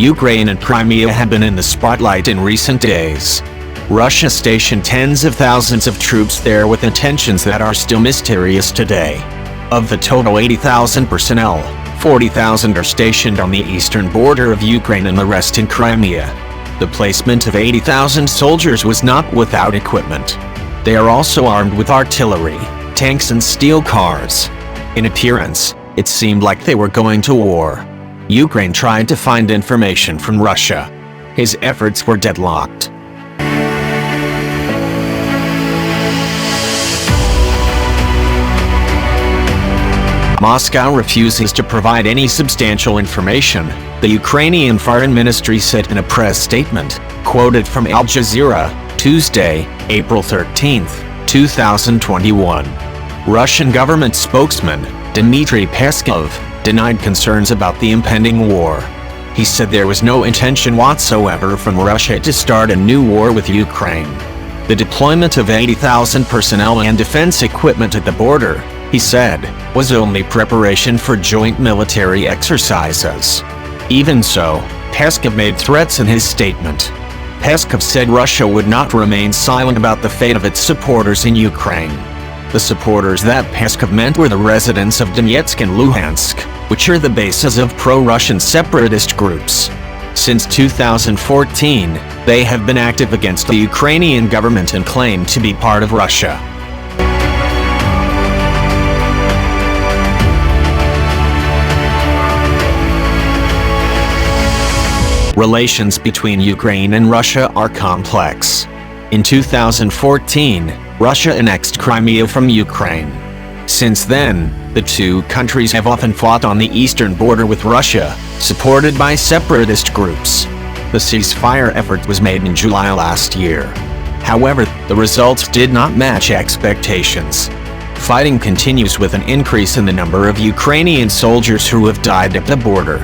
Ukraine and Crimea have been in the spotlight in recent days. Russia stationed tens of thousands of troops there with intentions that are still mysterious today. Of the total 80,000 personnel, 40,000 are stationed on the eastern border of Ukraine and the rest in Crimea. The placement of 80,000 soldiers was not without equipment. They are also armed with artillery, tanks and steel cars. In appearance, it seemed like they were going to war. Ukraine tried to find information from Russia. His efforts were deadlocked. Moscow refuses to provide any substantial information, the Ukrainian Foreign Ministry said in a press statement, quoted from Al Jazeera, Tuesday, April 13, 2021. Russian government spokesman, Dmitry Peskov, denied concerns about the impending war. He said there was no intention whatsoever from Russia to start a new war with Ukraine. The deployment of 80,000 personnel and defense equipment at the border, he said, was only preparation for joint military exercises. Even so, Peskov made threats in his statement. Peskov said Russia would not remain silent about the fate of its supporters in Ukraine. The supporters that Peskov meant were the residents of Donetsk and Luhansk, which are the bases of pro-Russian separatist groups. Since 2014, they have been active against the Ukrainian government and claim to be part of Russia. Relations between Ukraine and Russia are complex. In 2014, Russia annexed Crimea from Ukraine. Since then, the two countries have often fought on the eastern border with Russia, supported by separatist groups. The ceasefire effort was made in July last year. However, the results did not match expectations. Fighting continues with an increase in the number of Ukrainian soldiers who have died at the border.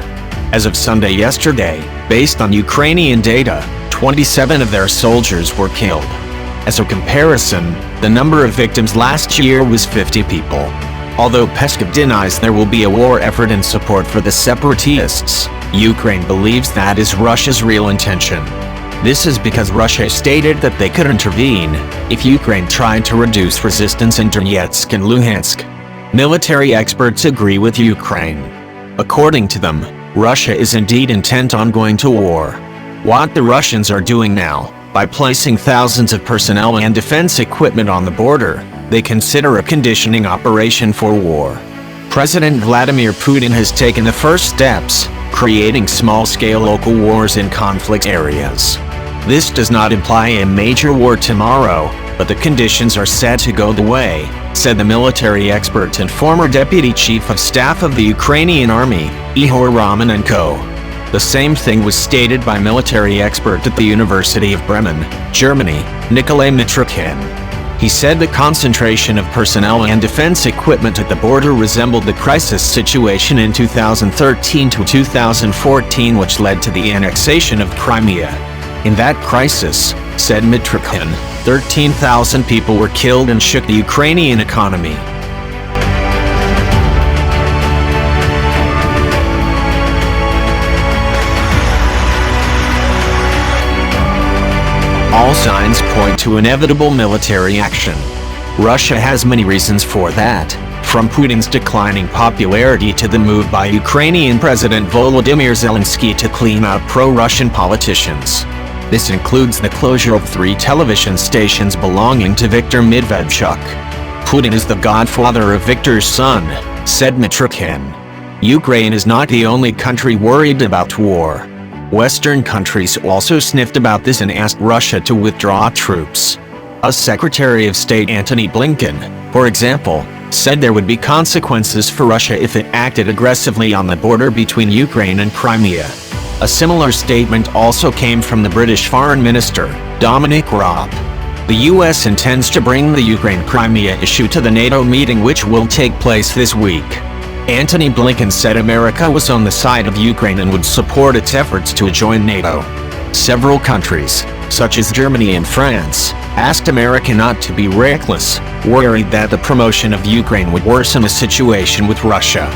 As of Sunday yesterday, based on Ukrainian data, 27 of their soldiers were killed. As a comparison, the number of victims last year was 50 people. Although Peskov denies there will be a war effort in support for the separatists, Ukraine believes that is Russia's real intention. This is because Russia stated that they could intervene if Ukraine tried to reduce resistance in Donetsk and Luhansk. Military experts agree with Ukraine. According to them, Russia is indeed intent on going to war. What the Russians are doing now, by placing thousands of personnel and defense equipment on the border, they consider a conditioning operation for war. President Vladimir Putin has taken the first steps, creating small-scale local wars in conflict areas. This does not imply a major war tomorrow, but the conditions are set to go the way, said the military expert and former Deputy Chief of Staff of the Ukrainian Army, Ihor Romanenko. The same thing was stated by military expert at the University of Bremen, Germany, Nikolai Mitrokhin. He said the concentration of personnel and defense equipment at the border resembled the crisis situation in 2013 to 2014 which led to the annexation of Crimea. In that crisis, said Mitrokhin, 13,000 people were killed and shook the Ukrainian economy. All signs point to inevitable military action. Russia has many reasons for that, from Putin's declining popularity to the move by Ukrainian President Volodymyr Zelensky to clean out pro-Russian politicians. This includes the closure of 3 television stations belonging to Viktor Medvedchuk. Putin is the godfather of Viktor's son, said Mitrokhin. Ukraine is not the only country worried about war. Western countries also sniffed about this and asked Russia to withdraw troops. A Secretary of State Antony Blinken, for example, said there would be consequences for Russia if it acted aggressively on the border between Ukraine and Crimea. A similar statement also came from the British Foreign Minister, Dominic Raab. The US intends to bring the Ukraine-Crimea issue to the NATO meeting which will take place this week. Antony Blinken said America was on the side of Ukraine and would support its efforts to join NATO. Several countries, such as Germany and France, asked America not to be reckless, worried that the promotion of Ukraine would worsen the situation with Russia.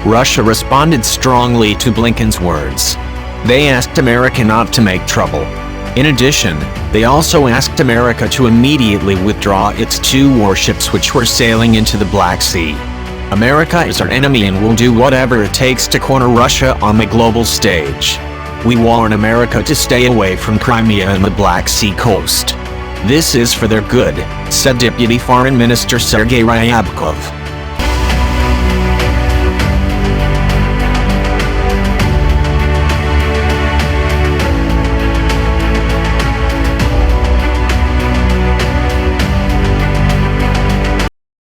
Russia responded strongly to Blinken's words. They asked America not to make trouble. In addition, they also asked America to immediately withdraw its 2 warships which were sailing into the Black Sea. America is our enemy and will do whatever it takes to corner Russia on the global stage. We warn America to stay away from Crimea and the Black Sea coast. This is for their good, said Deputy Foreign Minister Sergei Ryabkov.